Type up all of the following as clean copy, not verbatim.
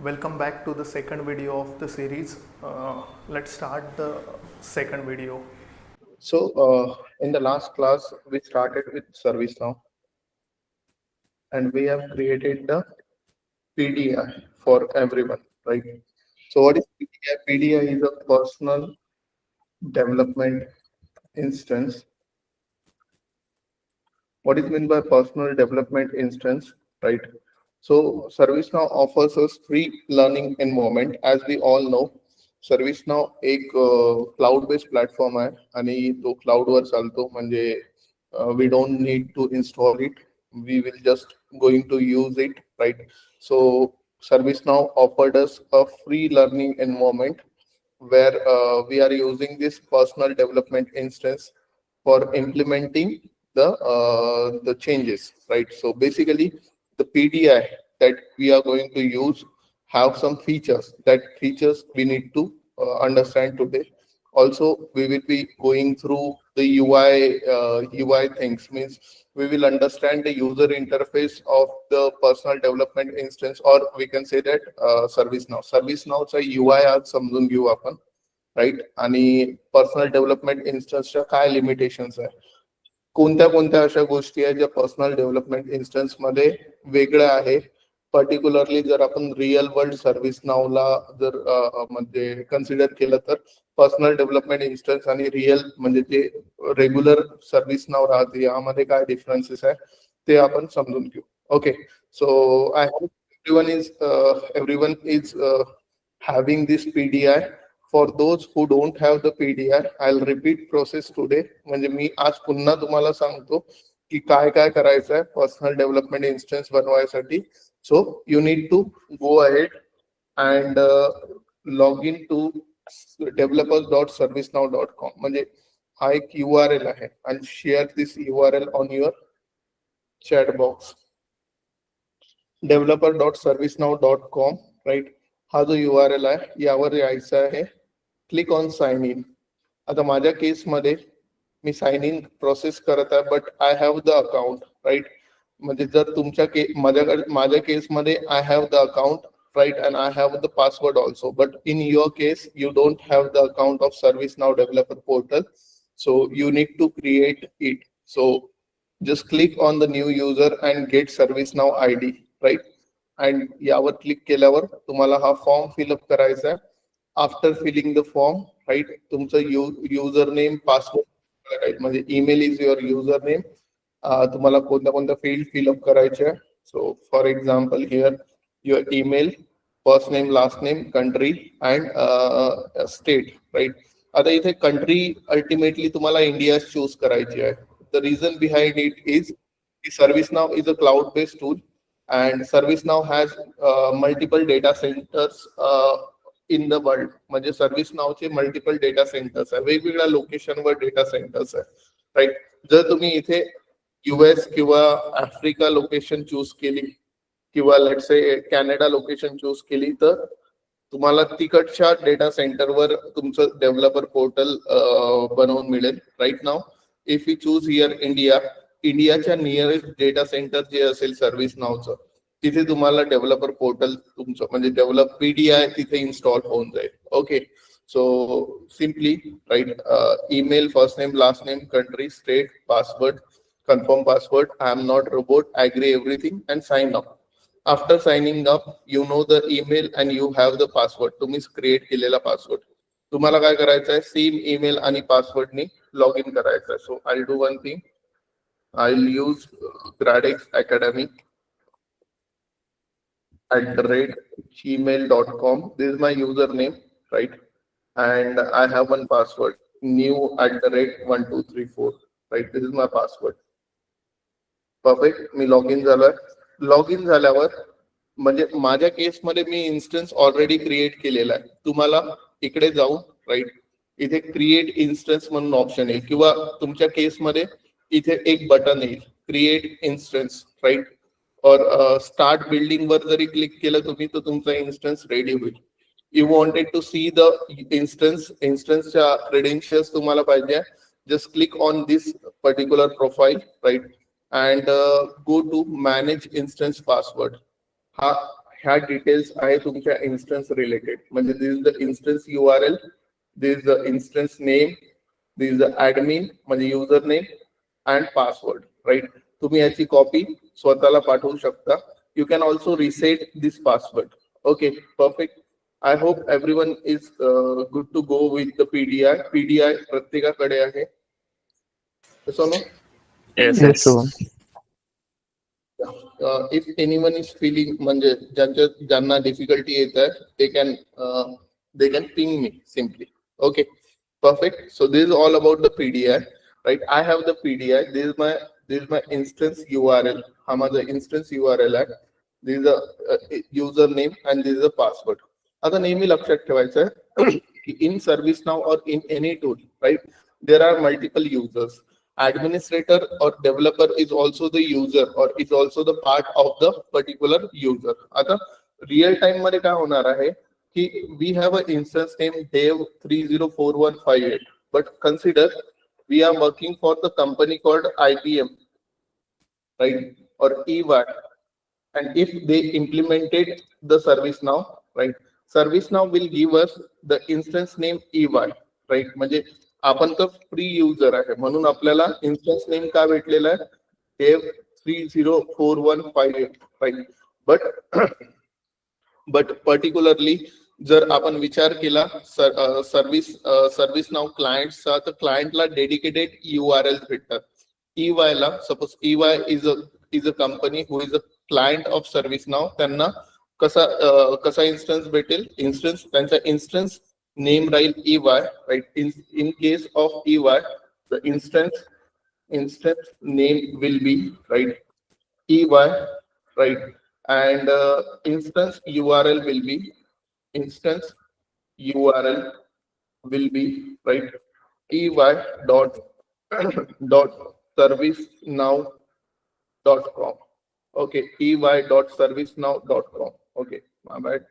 Welcome back to the second video of the series. Let's start the second video. In the last class, we started with ServiceNow and we have created the PDI for everyone, right? So, what is PDI? PDI is a personal development instance. What is meant by personal development instance, right? So, ServiceNow offers us free learning environment. As we all know, ServiceNow एक cloud based platform आहे आणि तो क्लाउडवर चालतो म्हणजे we don't need to install it. We will just going to use it, right? So ServiceNow offered us a free learning environment where we are using this personal development instance for implementing the changes, right? So basically, the PDI that we are going to use have some features. That features we need to understand today. Also, we will be going through the UI things. Means we will understand the user interface of the personal development instance, or we can say that ServiceNow. ServiceNowचा UI आज समजून घेऊ आपण, right? आणि personal development इन्स्टन्सच्या काय limitations आहे, कोणत्या कोणत्या अशा गोष्टी आहेत ज्या पर्सनल डेव्हलपमेंट इन्स्टन्स मध्ये वेगळ्या आहे. पर्टिक्युलरली जर आपण रिअल वर्ल्ड सर्व्हिस नावला जर म्हणजे कन्सिडर केलं तर पर्सनल डेव्हलपमेंट इन्स्टन्स आणि रिअल म्हणजे जे रेग्युलर सर्व्हिस नाव राहते यामध्ये काय डिफरन्सेस आहे ते आपण समजून घेऊ. Okay, so I hope everyone is having this PDI. For those who don't have the PDI, I'll repeat process today. म्हणजे मी आज पुन्हा तुम्हाला सांगतो की काय काय करायचं आहे पर्सनल डेव्हलपमेंट इन्स्टन्स बनवायसाठी. So you need to go ahead and log in to developers.servicenow.com. म्हणजे हा एक URL आहे and share this URL on your chat box. developer.servicenow.com, right? हा जो URL आहे यावर यायचं आहे. Click on sign in. आता माझ्या केसमध्ये मी साइन इन प्रोसेस करत आहे, but I have the account, right? म्हणजे जर तुमच्या माझ्या केसमध्ये I have the account, right? And I have the password also, but in your case you don't have the account of ServiceNow developer portal, so you need to create it. So just click on the new user and get ServiceNow ID, right? And यावर click केल्यावर तुम्हाला हा form fill up करायचा आहे. After filling the form, right, तुमचं user name, password, right, म्हणजे email is your user name. तुम्हाला कोणत्या कोणत्या फील्ड फिलअप करायचे आहे. So for example here your email, first name, last name, country and state, right? आता इथे country ultimately तुम्हाला इंडिया चूज करायची आहे. The reason behind it is ServiceNow is a cloud-based tool and ServiceNow has multiple data centers in the world. म्हणजे ServiceNowचे multiple data centres आहे, वेगवेगळ्या लोकेशनवर data centres आहे, राईट? जर तुम्ही इथे US किंवा आफ्रिका लोकेशन चूज केली किंवा let's say Canada location choose केली तर तुम्हाला तिकडच्या डेटा सेंटरवर तुमचं डेव्हलपर पोर्टल बनवून मिळेल. Right now if you choose here इंडियाच्या नियरेस्ट डेटा सेंटर जे असेल सर्व्हिस नावचं, तिथे तुम्हाला डेव्हलपर पोर्टल तुमचं म्हणजे डेव्हलप PDI तिथे इन्स्टॉल होऊन जाईल. Okay, so simply write email, first name, last name, country, state, password, confirm password, I am not robot, agree everything and sign up. After signing up, you know the email and you have the password. तुम्हीच create केलेला password. तुम्हाला काय करायचं आहे, same email आणि पासवर्डनी log in करायचं आहे. So I do one thing, I will use Gradex Academy @gmail.com. This is my username, right? And I have one password, new @1234, right? This is my password. Perfect, me log in झालोय. Log in झाल्यावर म्हणजे माझ्या केसमध्ये मी instance already create केलेला आहे. तुम्हाला इकडे जाऊन, राईट, इथे क्रिएट इन्स्टन्स म्हणून ऑप्शन येईल किंवा तुमच्या केसमध्ये इथे एक बटन येईल, क्रिएट इन्स्टन्स, राईट? और स्टार्ट बिल्डिंग वर जरी क्लिक केलं तुम्ही तर तुमचा इन्स्टन्स रेडी होईल. You wanted to see the इन्स्टन्सच्या क्रेडेन्शियल्स तुम्हाला पाहिजे, just click on this particular profile, right, and go to manage instance password. हा ह्या डिटेल्स आहे तुमच्या इन्स्टन्स रिलेटेड. म्हणजे this is the instance URL, this is the instance name, this is the admin म्हणजे user name and password, right. तुम्ही याची copy स्वतःला पाठवू शकता. You can also reset this password. Okay, perfect. I hope everyone is good to go with the PDI. PDI प्रत्येकाकडे आहे. So no? Yes, Yes, Shubham. If anyone is feeling म्हणजे ज्यांना difficulty येत आहे, they can ping me simply. Okay, perfect. So this is all about the PDI, right? I have the PDI. This is my instance URL. हा माझा instance URL आहे. This is the username and this is the password. आता नेहमी लक्षात ठेवायचं आहे की in ServiceNow or in any tool, right? There are multiple users. Administrator or developer is also the user or is also the part of the particular user. आता real time मध्ये काय होणार आहे की we have an instance name dev 304158, but consider we are working for the company called IBM, right, or EY, and if they implemented the ServiceNow, right, ServiceNow will give us the instance name EY, right. म्हणजे आपण तर free user आहे म्हणून आपल्याला instance name का भेटलेला आहे, dev 304158, right. But particularly जर आपण विचार केला सर्व्हिस नाव क्लायंटचा, तर क्लायंटला डेडिकेटेड URL भेटतात. EY ला suppose EY is a company who is a client of ServiceNow, त्यांना कसा इन्स्टन्स भेटेल, इन्स्टन्स त्यांचा इन्स्टन्स name राहील EY, right. In case of EY, the instance name will be, right, EY, right, and instance URL will be right, EY dot servicenow.com. Okay, EY.servicenow.com. Okay, my bad.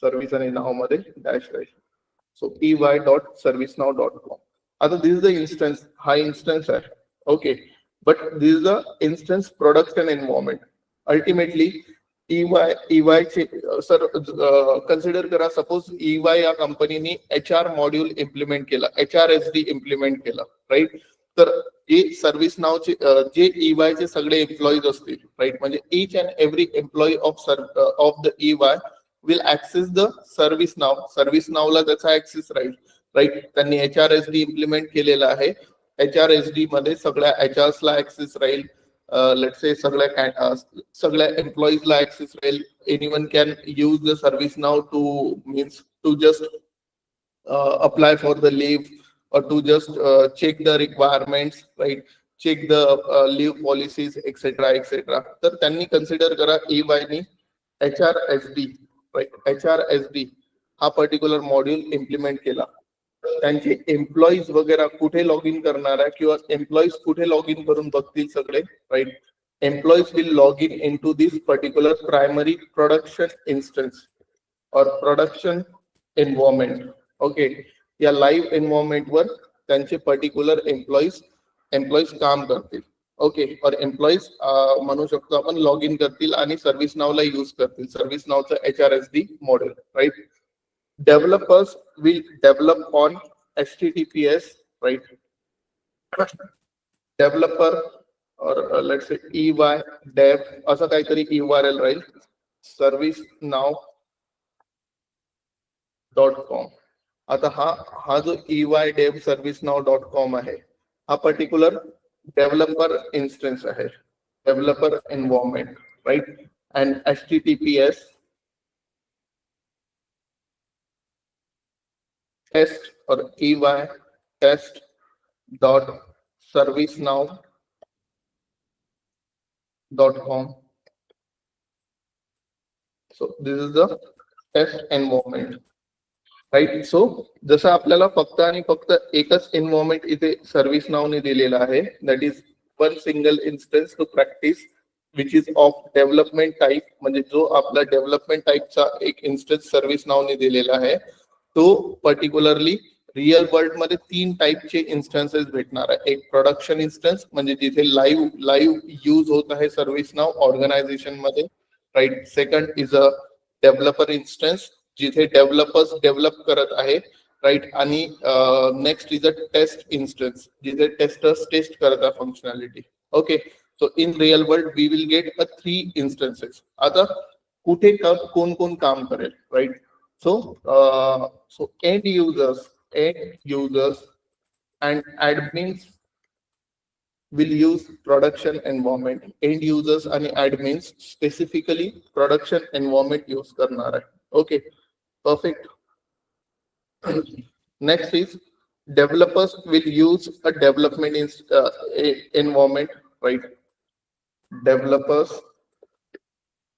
Service आणि नाव मध्ये dash राहील. So EY.servicenow.com. आता this is the instance, हा instance आहे. Okay, but this is the instance production environment. Ultimately EY चे sir consider करा, suppose EY या कंपनीने HR मॉड्यूल इम्प्लिमेंट केला, HRSD इम्प्लिमेंट केला, राईट. तर जे ServiceNow चे जे EY चे सगळे एम्प्लॉईज असतील, राईट, म्हणजे each and every employee of the EY will access the ServiceNow. ServiceNow ला त्याचा ऍक्सेस राहील, राईट. त्यांनी HRSD इम्प्लिमेंट केलेला आहे. HRSD मध्ये सगळ्या HRs ला ऍक्सेस राहील. लेट्स से सगळ्या एम्प्लॉईज ला ऍक्सेस राहील. Anyone can use the ServiceNow to just apply for the leave or to just check the requirements, right, check the leave policies, etc. तर त्यांनी कन्सिडर करा EY नी HRSD, right, HRSD हा particular module implement केला. त्यांचे employees वगैरे कुठे log in करणार आहे किंवा एम्प्लॉईज कुठे लॉग इन करून बघतील सगळे, right. Employees will log in to this particular primary production instance और प्रोडक्शन एन्व्हायरमेंट. ओके, या लाईव्ह एन्व्हायरमेंट वर त्यांचे पर्टिक्युलर एम्प्लॉईज काम करतील. ओके, और एम्प्लॉईज म्हणू शकतो आपण लॉग इन करतील आणि ServiceNow ला यूज करतील, ServiceNowचं HRSD model, right. Developers will develop on HTTPS, right? Developer or let's say EY dev असा काहीतरी URL राहील, servicenow.com. आता हा जो EY dev servicenow.com आहे, हा पर्टिक्युलर डेव्हलपर इन्स्टन्स आहे, developer environment, right. And HTTPS test or EY test dot servicenow.com. So this is the test environment, right. So जसं आपल्याला फक्त आणि फक्त एकच एन्व्हायरमेंट इथे ServiceNow ने दिलेला आहे, that is one single instance to practice which is of development type. म्हणजे जो आपला डेव्हलपमेंट टाईपचा एक इन्स्टन्स ServiceNow ने दिलेला आहे, तो पर्टिक्युलरली रिअल वर्ल्ड मध्ये 3 टाइपचे इन्स्टन्सेस भेटणार आहे. एक प्रोडक्शन इन्स्टन्स म्हणजे जिथे लाईव्ह यूज होत आहे ServiceNow ऑर्गनायझेशन मध्ये, right. Second is a developer instance जिथे डेव्हलपर्स डेव्हलप करत आहे, राईट. आणि next is a test instance जिथे टेस्टर्स टेस्ट करत आहे functionality. Okay, so in real world we will get a 3 instances. आता कुठे कोण कोण काम करेल, right. So end users and admins will use production environment. End users आणि admins specifically production environment use करणार आहे. Okay, perfect. Next is developers will use a development environment, right? Developers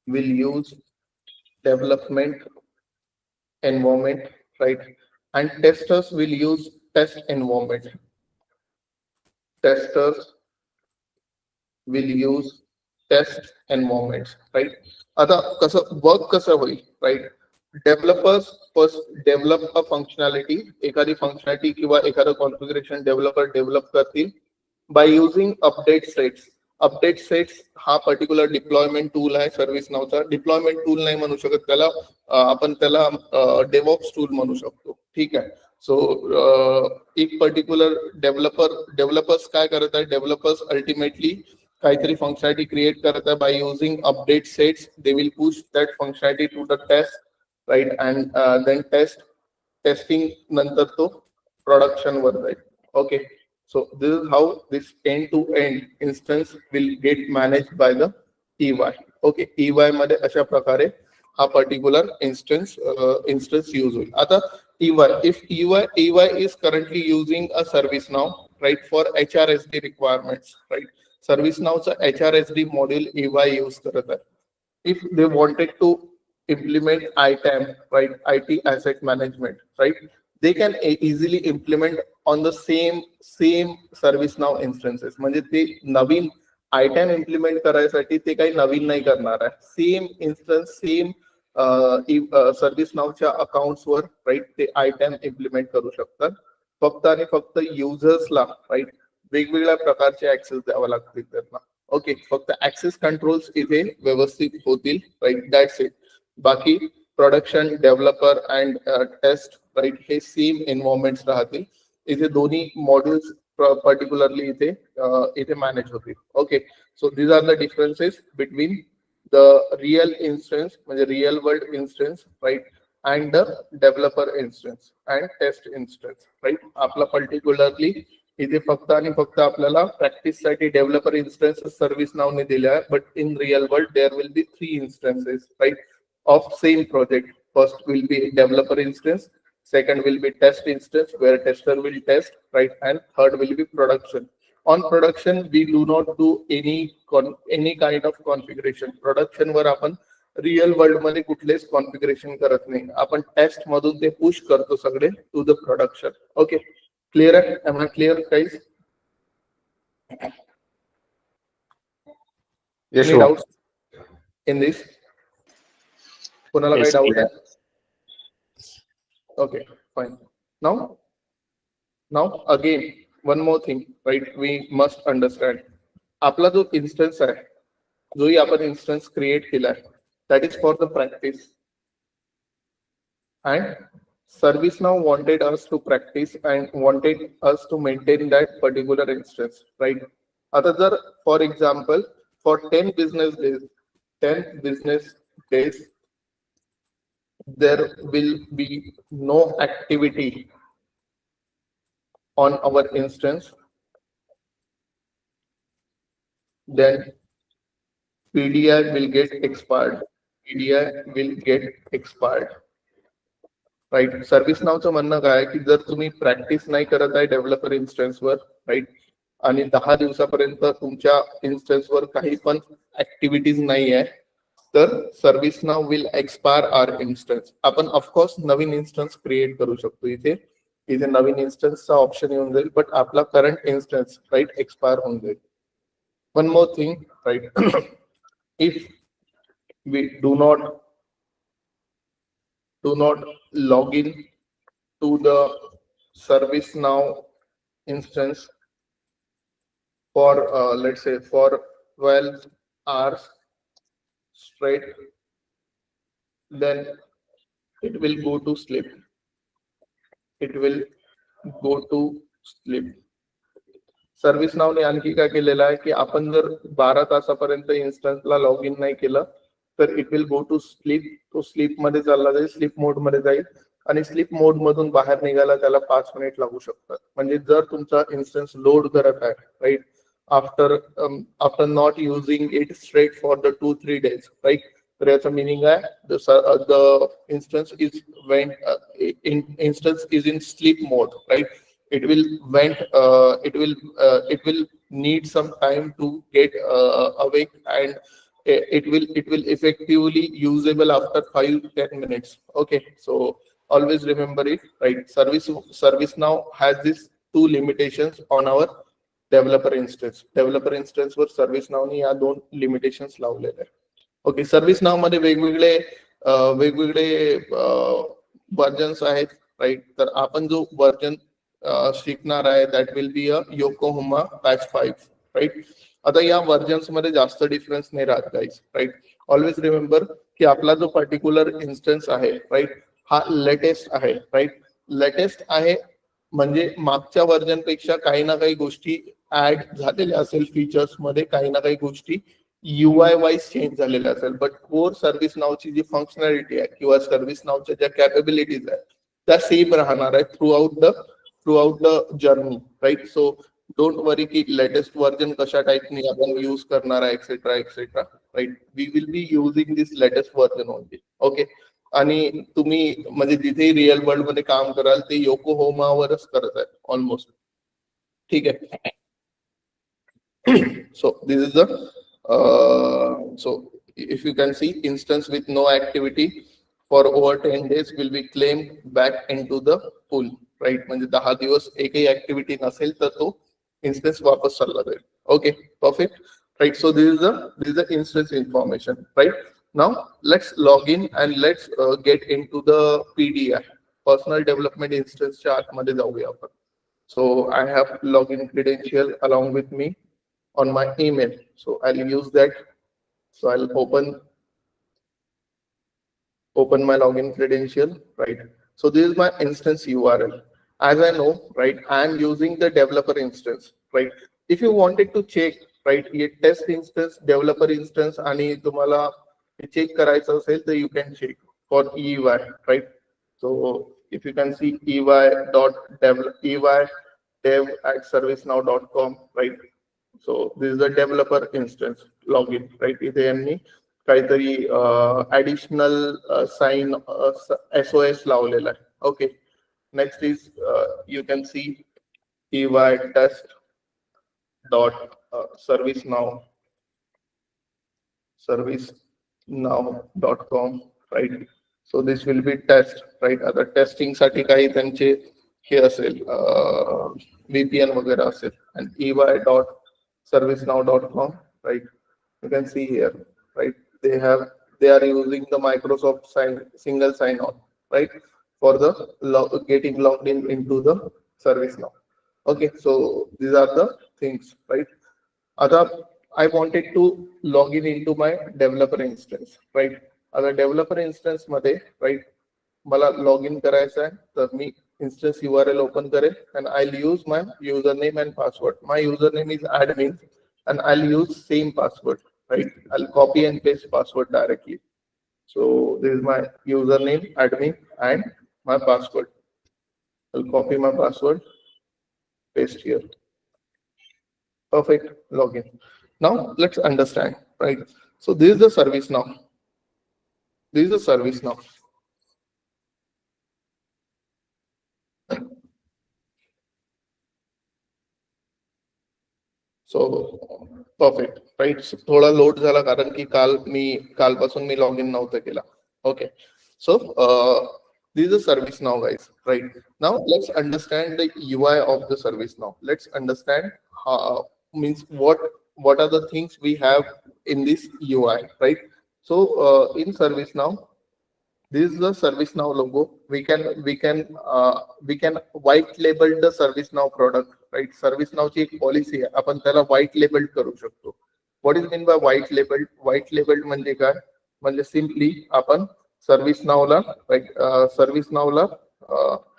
will use development environment, right? And testers will use test environment. Testers will use test environments, right? आता कसं work कसं होईल, right? Developers first develop a functionality, एखादी functionality किंवा एखादं configuration developer develop करतील bye using update sets. Update sets हा particular deployment tool आहे सर्व्हिस नावचा. डिप्लॉयमेंट टूल नाही म्हणू शकत त्याला, आपण त्याला डेव्हऑप्स टूल म्हणू शकतो. ठीक आहे. सो एक पर्टिक्युलर डेव्हलपर्स काय करत आहे, डेव्हलपर्स अल्टिमेटली काहीतरी फंक्शनॅलिटी क्रिएट करत आहे by using update sets. They will push that functionality to the test, right? And then testing नंतर तो production वर जाईल. Okay, so this is how this end-to-end instance will get managed by the EY. Okay, EY मध्ये अशा प्रकारे हा particular instance use होईल. आता EY, if EY is currently using a ServiceNow, right, for HRSD requirements, right? ServiceNowचा HRSD module EY use करत आहे. If they wanted to implement ITAM, right, IT asset management, right, they can easily implement on the same ServiceNow instances. म्हणजे ते नवीन ITAM implement करायसाठी ते काही नवीन नाही करणार आहे. सेम इन्स्टन्स सेम ServiceNowच्या अकाउंट्स वर, राईट, ते ITAM इम्प्लिमेंट करू शकतात. फक्त आणि फक्त युजर्सला, राईट, वेगवेगळ्या प्रकारचे ऍक्सेस द्यावा लागतील त्यांना. ओके, फक्त ऍक्सेस कंट्रोल्स इथे व्यवस्थित होतील, राईट, दॅट्स इट. बाकी production, developer and test, right, हे सेम एन्व्हायरमेंट्स राहतील. इथे दोन्ही मॉड्यूल्स पर्टिक्युलरली इथे मॅनेज होतील. Okay, so these are the differences between the real instance म्हणजे real world instance, right, and the developer instance and test instance, right. आपला particularly इथे फक्त आणि फक्त आपल्याला प्रॅक्टिस साठी डेव्हलपर इन्स्टन्स सर्व्हिस नावने दिले आहे. But in real world there will be 3 instances, right, of same project. First will be developer instance, second will be test instance where tester will test, right, and third will be production. On production we do not do any kind of configuration. Production वर आपण real world मध्ये कुठलेच configuration करत नाही. आपण taste मधून ते push करतो सगळे to the production. Okay, clear आहे? Am I clear guys? Any doubts in this? कोणाला काही डाऊट आहे? Okay, fine. Now again, one more thing, right? We must understand. आपला जो instance आहे, जोही आपण instance create केला आहे, that is for the practice. And ServiceNow wanted us to practice and wanted us to maintain that particular instance, right? आता जर, for example, for 10 business days, there will be no activity on our instance, then PDI will get expired. Right. ServiceNowचं म्हणणं काय आहे की जर तुम्ही practice नाही करत आहे डेव्हलपर इन्स्टन्सवर, राईट, आणि 10 दिवसापर्यंत तुमच्या इन्स्टन्सवर काही पण ऍक्टिव्हिटीज नाही आहे, तर ServiceNow will expire our instance. आपण ऑफकोर्स नवीन इन्स्टन्स क्रिएट करू शकतो. इथे नवीन इन्स्टन्सचा ऑप्शन येऊन जाईल, बट आपला करंट इन्स्टन्स, राईट, एक्सपायर होऊन जाईल. One more thing, right, if we do not log in to the ServiceNow instance for let's say for 12 hours straight, then it will go to sleep. It will go to sleep. Service नावने आणखी काय केलेलं आहे की आपण जर 12 तासापर्यंत इन्स्टन्सला log in नाही केलं तर it will go to sleep. तो स्लीप मध्ये चालला जाईल, स्लीप मोड मध्ये जाईल आणि स्लीप मोड मधून बाहेर निघायला त्याला 5 मिनिट लागू शकतात. म्हणजे जर तुमचा इन्स्टन्स लोड करत आहे right after not using it straight for the 2-3 days right, तर याचं मिनिंग आहे the instance is in sleep mode right. It will need some time to get awake, and it will effectively usable after 5-10 minutes. Okay, so always remember it, right? ServiceNow has these two limitations on our developer instance. Developer instance वर ServiceNow ने या 2 limitations लावलेले आहेत. Okay, ServiceNow मध्ये वेगवेगळे versions आहेत right. तर आपण जो वर्जन शिकणार आहे that will be a Yokohama patch 5 right. आता या वर्जन्स मध्ये जास्त डिफरन्स नाही राहत गाईज राईट. ऑलवेज रिमेंबर की आपला जो पर्टिक्युलर इन्स्टन्स आहे राईट हा लेटेस्ट आहे राईट. लेटेस्ट आहे म्हणजे मागच्या वर्जन पेक्षा काही ना काही गोष्टी ऍड झालेल्या असेल, फीचर्स मध्ये काही ना काही गोष्टी UI वाईज चेंज झालेल्या असेल, बट कोर ServiceNowची जी फंक्शनॅलिटी आहे किंवा ServiceNowच्या ज्या कॅपेबिलिटीज आहेत त्या सेम राहणार आहे throughout the journey, right? So don't worry ki latest version kasha type ni apan use karnar hai etc, right? We will be using this latest version only. Okay, आणि तुम्ही म्हणजे जिथे रिअल वर्ल्ड मध्ये काम कराल ते योकोहामा वरच करत आहे ऑलमोस्ट. ठीक आहे. So this is the so if you can see instance with no activity for over 10 days will be claimed back into the pool. Right, म्हणजे 10 दिवस एकही ऍक्टिव्हिटी नसेल तर तो इन्स्टन्स वापस चालला जाईल. Okay, perfect right. So this is the instance information right. Now let's log in and let's get in to the PDI personal development इन्स्टन्सच्या आतमध्ये जाऊया आपण. So I have log in credential along with me on my email. So I will use that. So I will open my login credential, right? So this is my instance URL. As I know, right, I am using the developer instance, right? If you wanted to check, right, ये test instance, developer instance आणि तुम्हाला check करायचं असेल तर you can check for EY, right? So if you can see ey.dev@servicenow.com, right? So this is the developer instance login, right? इथे यांनी काहीतरी additional sign SOS लावलेला आहे. Okay, next is you can see EY test.servicenow.com, right. So this will be test right. आता testing साठी काही त्यांचे हे असेल VPN वगैरे असेल. And EY.servicenow.com, right. You can see here right. They are using the Microsoft single sign on, right, for the getting logged in into the ServiceNow. Okay, so these are the things, right? Other, I wanted to log in into my developer instance, right? Other developer instance मध्ये, right, मला log in करायचं आहे तर मी instance URL open करेल and I'll use my username and password. My username is admin and I'll use same password. Right, I'll copy and paste password directly. So this is my username admin and my password. I'll copy my password, paste here. Perfect, login. Now let's understand, right? So this is the ServiceNow. This is the ServiceNow. So perfect, right? So थोडा load झाला कारण की कालपासून मी log in नव्हतं केला. Okay, so this is the ServiceNow, guys, right? Now let's understand the UI of the ServiceNow. Let's understand means what are the things we have in this UI, right? So in ServiceNow, this is the ServiceNow logo. We can white label the ServiceNow product, right? ServiceNow ची एक policy आहे, आपण त्याला white labelled करू शकतो. What is mean by white labeled? White labeled म्हणजे काय? म्हणजे सिम्पली आपण सर्व्हिस नावला राईट, सर्व्हिस नावला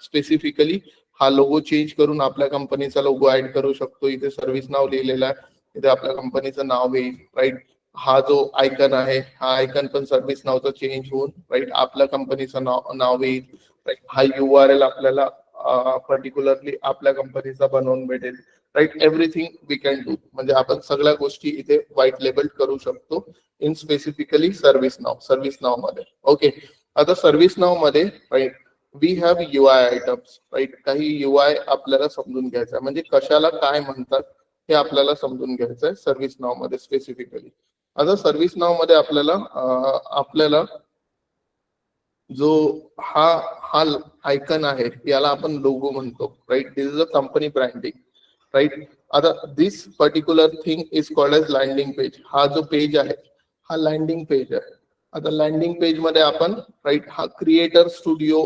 स्पेसिफिकली हा लोगो चेंज करून आपल्या कंपनीचा लोगो ऍड करू शकतो. इथे सर्व्हिस नाव लिहिलेला आहे, इथे आपल्या कंपनीचं नाव येईल राईट. हा जो आयकन आहे, हा आयकन पण सर्व्हिस नावचा चेंज होऊन राईट आपल्या कंपनीचं नाव येईल राईट. हा URL आपल्याला पर्टिक्युलरली आपल्या कंपनीचा बनवून भेटेल right. Everything we can do, म्हणजे आपण सगळ्या गोष्टी इथे व्हाईट लेबल करू शकतो इन स्पेसिफिकली सर्व्हिस नाव मध्ये. ओके, आता सर्व्हिस नाव मध्ये right we have UI items right. काही UI आपल्याला समजून घ्यायचं, म्हणजे कशाला काय म्हणतात हे आपल्याला समजून घ्यायचं आहे सर्व्हिस नाव मध्ये स्पेसिफिकली. आता सर्व्हिस नाव मध्ये आपल्याला जो हा हा आयकन आहे याला आपण लोगो म्हणतो right. This is a company branding right. आता this particular thing is called as landing page. हा जो पेज आहे हा लँडिंग पेज आहे. आता लँडिंग पेज मध्ये आपण राईट हा क्रिएटर स्टुडिओ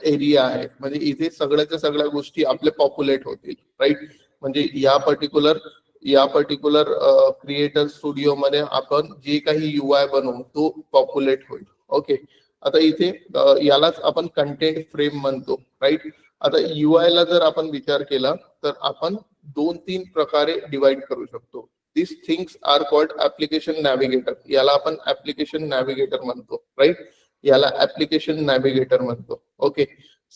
एरिया आहे, म्हणजे इथे सगळ्याच्या सगळ्या गोष्टी आपले पॉप्युलेट होतील राईट. म्हणजे या पर्टिक्युलर क्रिएटर स्टुडिओ मध्ये आपण जे काही UI बनवू तो पॉप्युलेट होईल. ओके, आता इथे यालाच आपण कंटेंट फ्रेम म्हणतो राईट. आता UI ला जर आपण विचार केला तर आपण 2-3 प्रकारे डिवाइड करू शकतो. दिस थिंग्स आर कॉल्ड ऍप्लिकेशन नॅव्हिगेटर. याला आपण ऍप्लिकेशन नॅव्हिगेटर म्हणतो राईट. याला ऍप्लिकेशन नॅव्हिगेटर म्हणतो. Okay,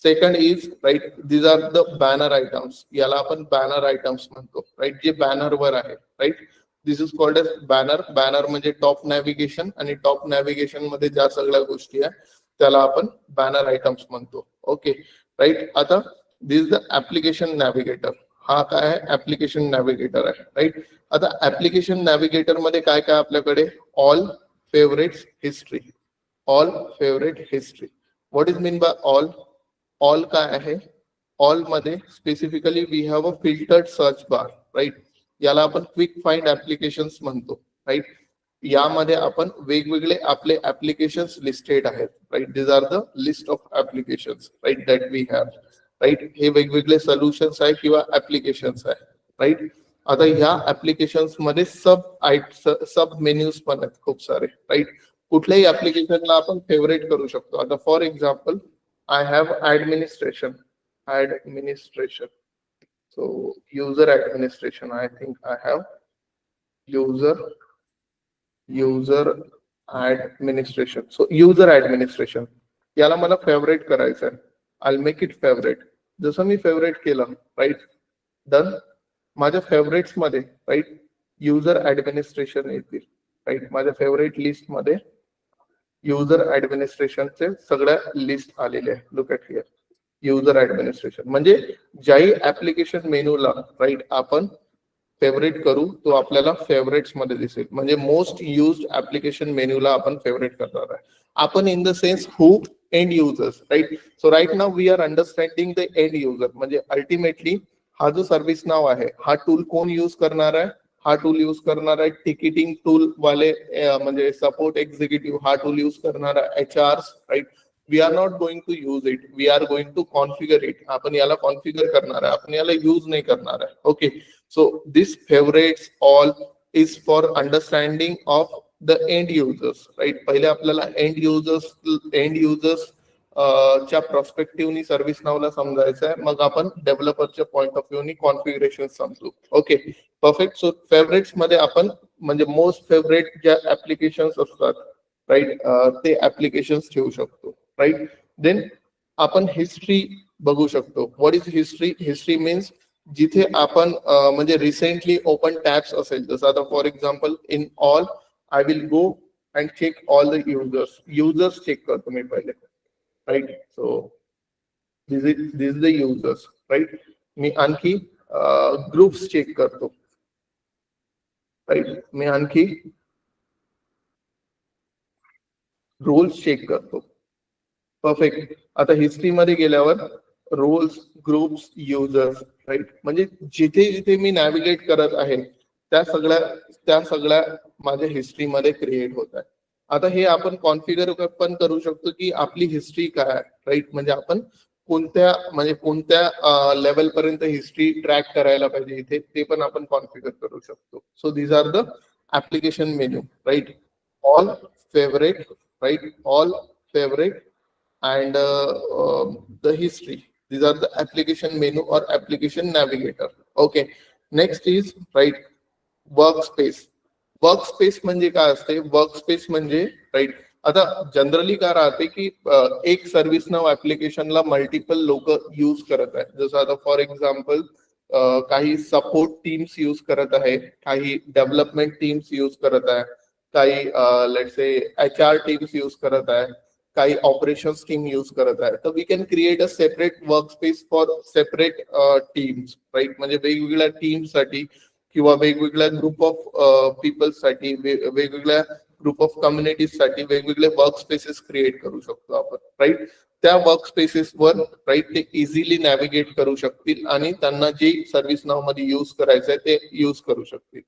second is right these are the banner items. याला आपण बॅनर आयटम्स म्हणतो राईट, जे बॅनर वर आहे right. This is called as banner. Banner म्हणजे टॉप नॅव्हिगेशन, आणि टॉप नॅव्हिगेशन मध्ये ज्या सगळ्या गोष्टी आहे त्याला आपण बॅनर आयटम्स म्हणतो. Okay right. आता this is the application navigator. हा काय आहे, ऍप्लिकेशन नॅव्हिगेटर आहे राईट. आता ऍप्लिकेशन नॅव्हिगेटर मध्ये काय काय आपल्याकडे, all favourites history. All favourite history. What is mean by all. All काय आहे, ऑल मध्ये specifically we have a filtered search bar right. याला आपण क्विक फाइंड ऍप्लिकेशन्स म्हणतो राईट. यामध्ये आपण वेगवेगळे आपले ऍप्लिकेशन्स लिस्टेड आहेत right. This are the list of applications right that we have right. हे वेगवेगळे सोल्युशन्स आहे किंवा ऍप्लिकेशन्स आहे राईट. आता ह्या ऍप्लिकेशन्स मध्ये सब मेन्यूज पण आहेत खूप सारे राईट. कुठल्याही ऍप्लिकेशनला आपण फेवरेट करू शकतो. आता for example I have administration. So user administration, I think I have user administration. So user administration याला मला फेवरेट करायचं आहे. I'll make it favorite. जसं मी फेवरेट केलं राईट, डन. माझ्या फेवरेट्स मध्ये राईट युजर ऍडमिनिस्ट्रेशन येतील राईट. माझ्या फेवरेट लिस्ट मध्ये युजर ऍडमिनिस्ट्रेशनचे सगळ्या लिस्ट आलेले आहे. Look at here, user administration. म्हणजे ज्याही ऍप्लिकेशन मेनूला राईट आपण फेवरेट करू तो आपल्याला फेवरेट्स मध्ये दिसेल. म्हणजे मोस्ट युज्ड ऍप्लिकेशन मेन्यूला आपण फेवरेट करणार आहे आपण, in the sense who end users right. So right now we are understanding the end user. म्हणजे अल्टिमेटली हा जो सर्व्हिस नाव आहे हा टूल कोण यूज करणार आहे, हा टूल यूज करणार आहे टिकिटिंग टूल वाले, म्हणजे सपोर्ट एक्झिक्युटिव्ह हा टूल यूज करणार आहे, HR right. We are not going to use it, we are going to configure it. आपण याला कॉन्फिगर करणार आहे, आपण याला यूज नाही करणार आहे. Okay, so this favourites all is for understanding of the end users right. पहिले आपल्याला एंड युजर्स च्या प्रॉस्पेक्टिव्हनी सर्व्हिस नावला समजायचं आहे, मग आपण डेव्हलपरच्या पॉइंट ऑफ व्ह्यूनी कॉन्फिगरेशन समजू. Okay perfect. सो फेवरेट्स मध्ये आपण म्हणजे मोस्ट फेवरेट ज्या ऍप्लिकेशन्स असतात राईट ते ऍप्लिकेशन्स ठेवू शकतो राईट. देन आपण हिस्ट्री बघू शकतो. What is history. History means जिथे आपण म्हणजे रिसेंटली ओपन टॅब्स असेल. जसं आता for example in all I will go and check all the users check करतो मी पहिले right. So this is the users right. मी आणखी ग्रुप्स चेक करतो राईट. मी आणखी रोल्स चेक करतो. परफेक्ट. आता हिस्ट्री मध्ये गेल्यावर रोल्स, ग्रुप्स, युजर्स राईट. म्हणजे जिथे जिथे मी नॅव्हिगेट करत आहे त्या सगळ्या माझ्या हिस्ट्री मध्ये क्रिएट होत आहे. आता हे आपण कॉन्फिगर पण करू शकतो की आपली हिस्ट्री काय आहे राईट. म्हणजे आपण कोणत्या लेवल पर्यंत हिस्ट्री ट्रॅक करायला पाहिजे इथे ते पण आपण कॉन्फिगर करू शकतो. So these are the application menu right. All, favourite right? All favorite and the history. These are the application menu or application navigator. Okay. Next is right workspace. Workspace म्हणजे काय असते? वर्कस्पेस म्हणजे right आता generally काय राहते की एक service नाव ऍप्लिकेशनला मल्टिपल लोक यूज करत आहेत. जसं आता फॉर एक्झाम्पल काही सपोर्ट टीम्स यूज करत आहे, काही डेव्हलपमेंट टीम्स यूज करत आहे, काही let's say HR teams use करत आहे, काही ऑपरेशन्स टीम यूज करत आहे. तर we can create a separate workspace for separate teams, right? म्हणजे वेगवेगळ्या टीम्ससाठी किंवा वेगवेगळ्या ग्रुप ऑफ पीपल्ससाठी, वेगवेगळ्या ग्रुप ऑफ कम्युनिटीजसाठी वेगवेगळे वर्क स्पेसेस क्रिएट करू शकतो आपण, राईट? त्या वर्क स्पेसेसवर राईट ते इझिली नॅव्हिगेट करू शकतील आणि त्यांना जे सर्व्हिस नाव मध्ये यूज करायचं आहे ते यूज करू शकतील.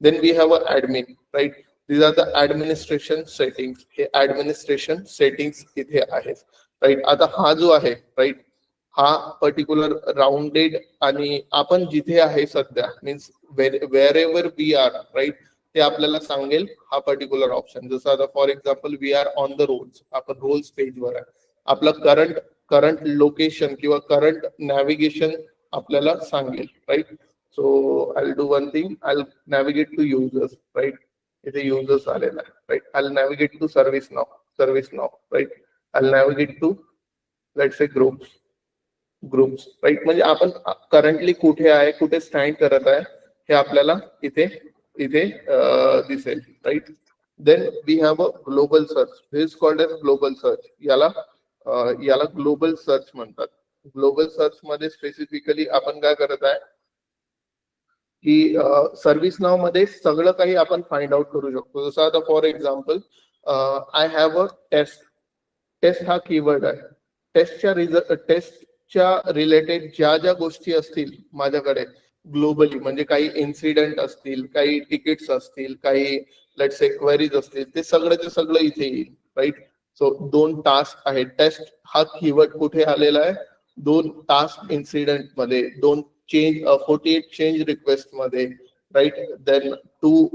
Then we have a admin, right? These are the administration settings. हे ऍडमिनिस्ट्रेशन सेटिंग्स इथे आहेत, राईट? आता हा जो आहे राईट हा पर्टिक्युलर राउंडेड आणि आपण जिथे आहे सध्या means wherever we are, right? ते आपल्याला सांगेल हा पर्टिक्युलर ऑप्शन. जसं आता for example we are on the roles, आपण रोल्स पेजवर आहे, आपलं करंट लोकेशन किंवा करंट नॅव्हिगेशन आपल्याला सांगेल, right? So I will do one thing, I will navigate to users, right? इथे युजर्स आलेला आहे, right? I will navigate to ServiceNow, right? I will navigate to let's say groups, right? म्हणजे आपण currently कुठे आहे, कुठे stand करत आहे हे आपल्याला इथे दिसेल, right? Then we have a global search. This is called as global search. याला ग्लोबल सर्च म्हणतात. ग्लोबल सर्च मध्ये स्पेसिफिकली आपण काय करत आहे की सर्व्हिस नाव मध्ये सगळं काही आपण फाइंड आउट करू शकतो. जसं आता for example I have a test हा कीवर्ड आहे. टेस्टच्या रिलेटेड ज्या गोष्टी असतील माझ्याकडे ग्लोबली, म्हणजे काही इन्सिडेंट असतील, काही तिकीट्स असतील, काही लेट्स से क्वेरीज असतील, ते सगळं इथे येईल, राईट? सो 2 टास्क आहेत. टेस्ट हा कीवर्ड कुठे आलेला आहे? 2 टास्क इन्सिडेंट मध्ये, 2 48 चेंज रिक्वेस्ट मध्ये, राईट? देन 2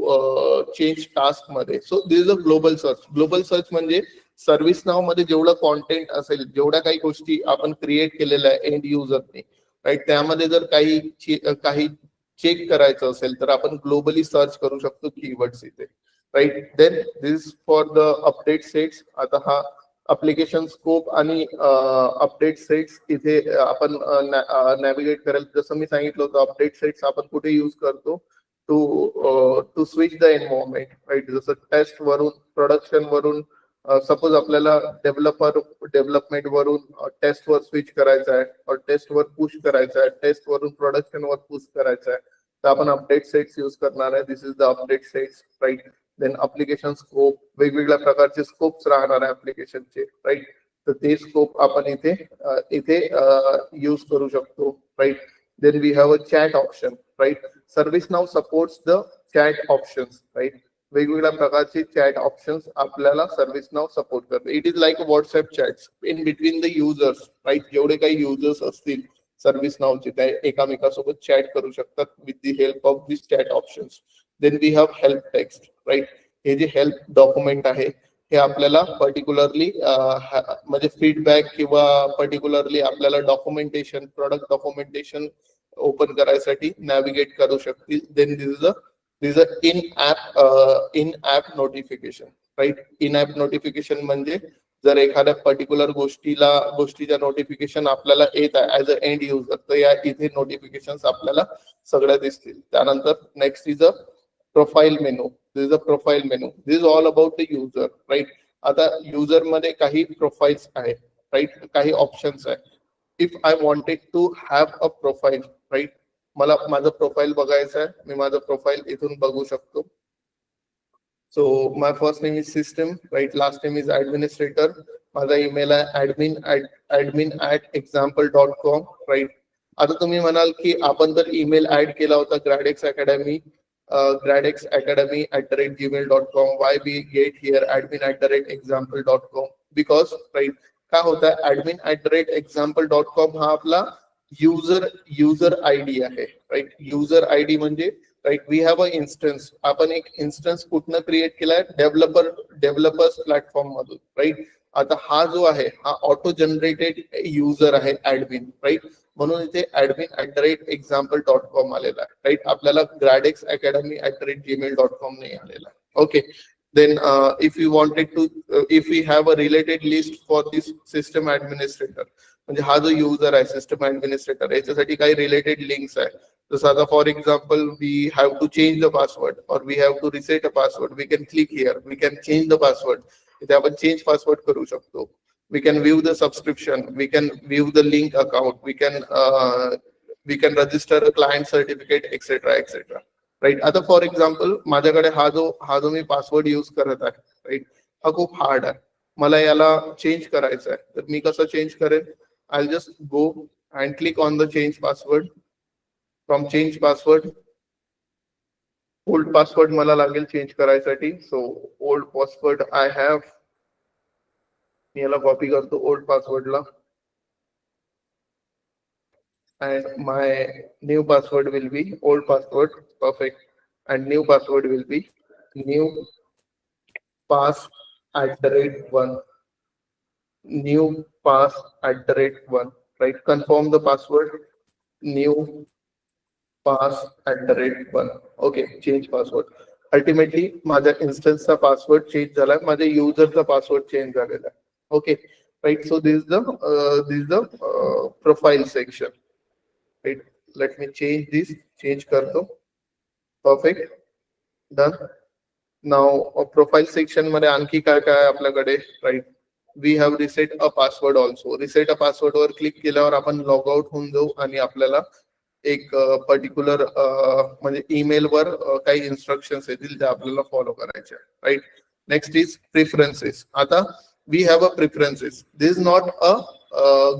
चेंज टास्क मध्ये. So this is a global search. Global search म्हणजे सर्व्हिस नाव मध्ये जेवढं कॉन्टेंट असेल, जेवढ्या काही गोष्टी आपण क्रिएट केलेल्या आहे एंड युजरने, राईट? त्यामध्ये जर काही चेक करायचं असेल तर आपण ग्लोबली सर्च करू शकतो कीवर्ड्स इथे, right? Then this for the update sets. आता हा अप्लिकेशन स्कोप आणि अपडेट सेट्स इथे आपण नॅव्हिगेट करेल. जसं मी सांगितलं होतं, अपडेट सेट्स आपण कुठे यूज करतो? To switch the environment, right? जसं टेस्ट वरून प्रोडक्शन वरून सपोज आपल्याला डेव्हलपमेंट वरून टेस्ट वर स्विच करायचं आहे, और टेस्ट वर पुश करायचं आहे, टेस्ट वरून प्रोडक्शन वर पुश करायचं आहे, तर आपण अपडेट सेट्स यूज करणार आहे. This is the update sets, right? Then application scope, वेगवेगळ्या प्रकारचे स्कोप्स राहणार आहे ऍप्लिकेशनचे, राईट? तर ते स्कोप आपण इथे यूज करू शकतो, right? Then we have a chat option, right? ServiceNow supports the chat options, right? वेगवेगळ्या प्रकारचे चॅट ऑप्शन्स आपल्याला सर्व्हिस नाव सपोर्ट करते. It is like WhatsApp chats in between the users, right? जेवढे काही users असतील service नावचे ते एकामेकासोबत chat करू शकतात with the help of this chat options. Then we have help text, right? हे जे हेल्प डॉक्युमेंट आहे हे आपल्याला पर्टिक्युलरली म्हणजे फीडबॅक किंवा पर्टिक्युलरली आपल्याला डॉक्युमेंटेशन, प्रोडक्ट डॉक्युमेंटेशन ओपन करायसाठी नॅव्हिगेट करू शकतील. Then this is a in app notification, right? In app notification म्हणजे जर एखाद्या पर्टिक्युलर गोष्टीच्या नोटिफिकेशन आपल्याला येत आहे ऍज अ एंड युजर, तर या इथे नोटिफिकेशन आपल्याला सगळ्या दिसतील. त्यानंतर next is a profile menu. This is a profile menu. This is all about the user, right? आता युजर मध्ये काही प्रोफाईल्स आहेत, राईट? काही ऑप्शन्स आहेत. If I wanted to have a profile, right? मला माझं प्रोफाईल बघायचं आहे, मी माझं प्रोफाईल इथून बघू शकतो. So my first name is system, right? Last name is administrator. माझा ईमेल आहे admin@example.com, राईट? आता तुम्ही म्हणाल की आपण तर ईमेल ऍड केला होता ग्रॅडेक्स academy@gmail.com. why we get here admin@example.com? because right काय होतं, admin@example.com हा आपला युजर आयडी आहे, राईट? युजर आयडी म्हणजे right. We have a instance. आपण एक इन्स्टन्स कुठनं क्रिएट केलाय? डेव्हलपर्स प्लॅटफॉर्म मधून, राईट. आता हा जो आहे हा ऑटो जनरेटेड युजर आहे ऍडमिन, राईट. म्हणून इथे admin@example.com आलेला आहे, राईट. आपल्याला gradexacademy@gmail.com नाही आलेला. Okay. Then if you wanted to if we have a related list for this system administrator, म्हणजे हा जो युजर आहे सिस्टम ऍडमिनिस्ट्रेटर याच्यासाठी काही रिलेटेड लिंक्स आहे. जसं आता for example we have to change the password और we have to reset a password. We can click here, we can change the password. इथे आपण चेंज पासवर्ड करू शकतो. We can view the subscription, we can view the link account, we can register a client certificate etcetera etcetera, right. आता for example माझ्याकडे हा जो मी password use करत आहे, राईट, हा खूप हार्ड आहे. मला याला चेंज करायचा आहे, तर मी कसं चेंज करेन? I just go and click on the change password. From change password, old password मला लागेल चेंज करायसाठी. So old password I have, मी याला कॉपी करतो ओल्ड पासवर्डला. And my new password will be old password. Perfect. And new password will be new pass@1. New pass@1. Right. Confirm the password. New pass@1. Okay. Change password. Ultimately, माझ्या instance password change झाला, माझ्या userचा password change झालेला. Okay. Right. So this is the profile section. Right. Let me change this. Change करतो. Perfect. Done. Now profile section मध्ये आणखी काय काय आपल्याकडे, right. We have reset a password also. Reset a password वर click केल्यावर आपण लॉग आउट होऊन जाऊ आणि आपल्याला एक पर्टिक्युलर म्हणजे ईमेल वर काही इन्स्ट्रक्शन्स येतील त्या आपल्याला फॉलो करायच्या, राईट. Next is preferences. आता we have a preferences. This is not a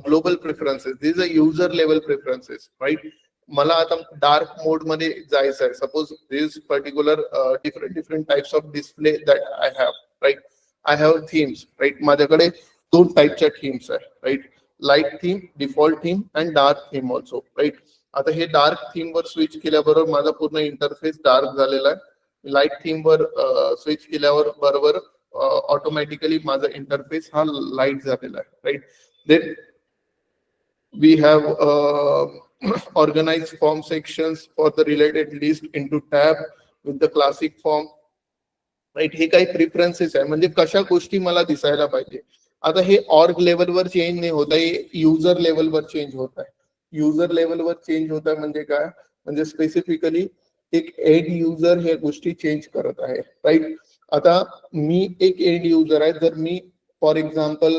global preferences, this is a user level preferences, right. मला आता डार्क मोड मध्ये जायचं आहे. Suppose this particular different types of display that I have, right. I have themes, right. माझ्याकडे 2 टाइपच्या themes आहे, right. Light theme, default theme and dark theme also, right. आता हे डार्क थीम वर स्विच केल्याबरोबर माझा पूर्ण इंटरफेस डार्क झालेला आहे. लाईट थीम वर स्विच केल्यावर बरोबर ऑटोमॅटिकली माझा इंटरफेस हा लाईट झालेला आहे, right. Then we have organized form sections for the related list into tab with the classic form, right. हे काही प्रिफरन्सेस आहे, म्हणजे कशा गोष्टी मला दिसायला पाहिजे. आता हे ऑर्ग लेवलवर चेंज नाही होत आहे, युजर लेवलवर चेंज होत आहे. युजर लेवलवर चेंज होत आहे म्हणजे काय? म्हणजे स्पेसिफिकली एक एंड युजर हे गोष्टी चेंज करत आहे, राईट. आता मी एक एंड युजर आहे. जर मी फॉर एक्झाम्पल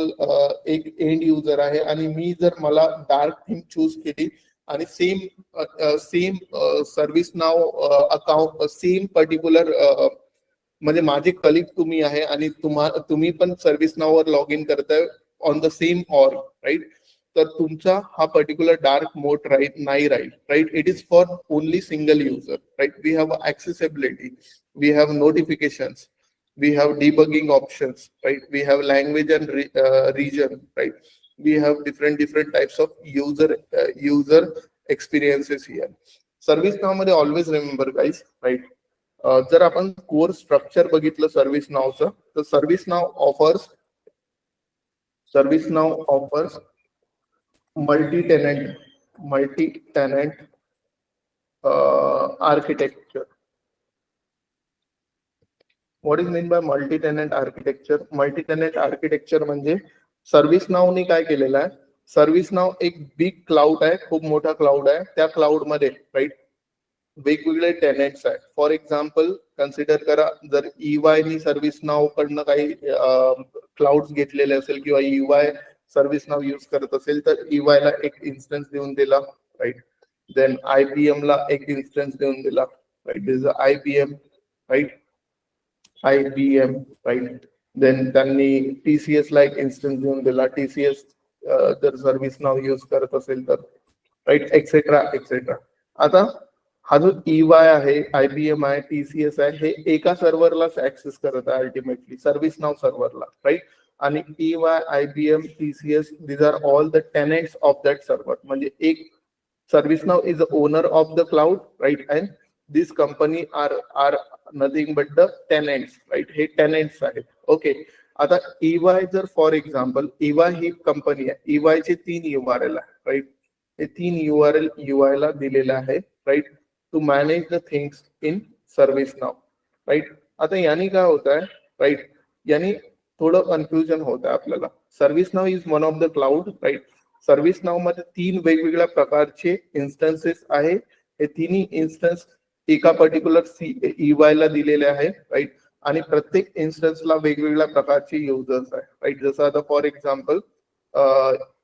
एक एंड युजर आहे आणि मी जर मला डार्क थीम चूज केली आणि सेम सर्व्हिस नाव अकाउंट सेम पर्टिक्युलर म्हणजे माझे कलिग तुम्ही आहे आणि तुम्ही पण सर्व्हिस नाववर लॉग इन करताय on the same org, right. तर तुमचा हा पर्टिक्युलर डार्क मोड नाही राहील, right. It is for only single user, right. We have accessibility, we have notifications, we have debugging options, right. We have language and region, right. We have different types of user experiences here. ServiceNow मध्ये always remember guys, right. जर आपण core structure बघितलं सर्व्हिस नावचं, तर ServiceNow offers multi tenant architecture. What is mean by multi tenant architecture? Multi tenant architecture म्हणजे सर्व्हिस नावनी काय केलेलं आहे, सर्व्हिस नाव एक बिग क्लाउड आहे, खूप मोठा क्लाउड आहे. त्या क्लाउड मध्ये, राईट, वेगवेगळे टेनंट्स आहेत. फॉर एक्झाम्पल कन्सिडर करा, जर EY नी सर्व्हिस नाव कडनं काही क्लाउड्स घेतलेले असेल किंवा EY सर्व्हिस नाव युज करत असेल, तर EY ला एक इन्स्टन्स देऊन दिला, राईट. देन IBM ला एक इन्स्टन्स देऊन दिला, right. This is IBM, right. IBM, right. Then त्यांनी TCS ला एक इन्स्टन्स देऊन दिला, TCS जर सर्व्हिस नाव युज करत असेल तर, राईट, एक्सेट्रा एक्सेट्रा. आता हा जो EY आहे, IBM आहे, TCS आहे, हे एका सर्व्हरलाच ऍक्सेस करत आहे अल्टिमेटली, सर्व्हिस नाव सर्व्हरला, राईट. आणि EY, IBM, TCS, these are all the tenants of that server. म्हणजे एक service now is owner of the cloud, right. And this company are nothing but the tenants, right. हे tenants आहेत. Okay. आता EY जर for example EY ही company आहे, EY चे 3 URL आहे, राईट. हे 3 URL UI ला दिलेले आहे, right, to manage the things in ServiceNow, right. आता याने काय होत आहे, राईट, याने थोडं कन्फ्युजन होत आहे आपल्याला. ServiceNow is one of the cloud, right. ServiceNow मध्ये 3 वेगवेगळ्या प्रकारचे इन्स्टन्सेस आहे. हे तिन्ही इन्स्टन्स एका पर्टिक्युलर EY ला दिलेले आहे, राईट. आणि प्रत्येक इन्स्टन्सला वेगवेगळ्या प्रकारचे युजर्स आहे, राईट. जसं आता फॉर एक्झाम्पल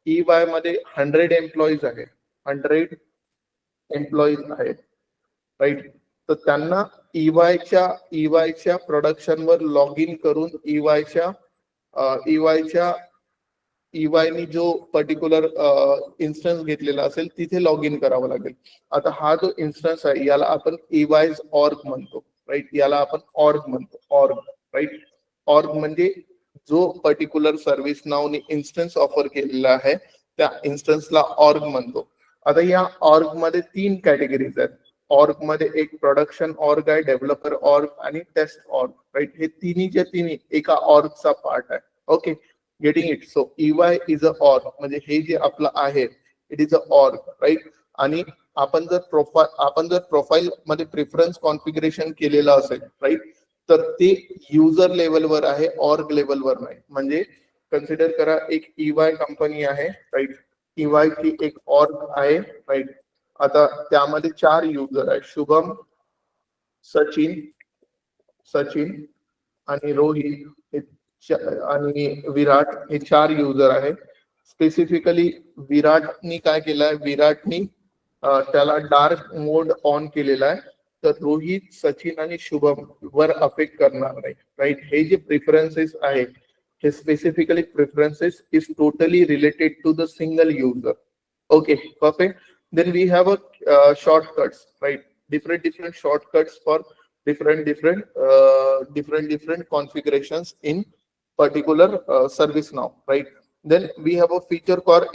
EY मध्ये 100 एम्प्लॉईज आहे, 100 एम्प्लॉईज आहे, राईट. तर त्यांना EY च्या प्रोडक्शन वर लॉग इन करून EY नी जो पर्टिक्युलर इन्स्टन्स घेतलेला असेल तिथे लॉग इन करावं लागेल. आता हा जो इन्स्टन्स आहे याला आपण EY's ऑर्ग म्हणतो, राईट. याला आपण ऑर्ग म्हणतो, ऑर्ग, राईट. ऑर्ग म्हणजे जो पर्टिक्युलर सर्व्हिस नावने इन्स्टन्स ऑफर केलेला आहे त्या इन्स्टन्सला ऑर्ग म्हणतो. आता या ऑर्ग मध्ये 3 कॅटेगरीज आहेत. ऑर्ग मध्ये एक प्रोडक्शन ऑर्ग आहे, डेव्हलपर ऑर्ग आणि टेस्ट ऑर्ग, राईट. हे तिन्हीच्या तिन्ही एका ऑर्गचा पार्ट आहे. Okay, getting it. So EY is a org, म्हणजे हे जे आपलं आहे it is a org, right. आणि आपण जर प्रोफाईल मध्ये प्रेफरन्स कॉन्फिगरेशन केलेलं असेल, राईट, तर ते युजर लेवलवर आहे, ऑर्ग लेवलवर नाही. म्हणजे कन्सिडर करा एक EY कंपनी आहे, राईट. EY ची एक ऑर्ग आहे, राईट. आता त्यामध्ये 4 युजर आहे, शुभम, सचिन आणि रोहित आणि विराट, हे 4 युजर आहे. स्पेसिफिकली विराटनी काय केलंय, विराटनी त्याला डार्क मोड ऑन केलेला आहे, तर रोहित, सचिन आणि शुभम वर अफेक्ट करणार नाही, राईट. हे जे प्रेफरन्सेस आहे हे specifically preferences is totally related to the single user. Okay, perfect. Then we have a shortcuts, right? Different shortcuts for different configurations in particular service now, right? Then we have a feature called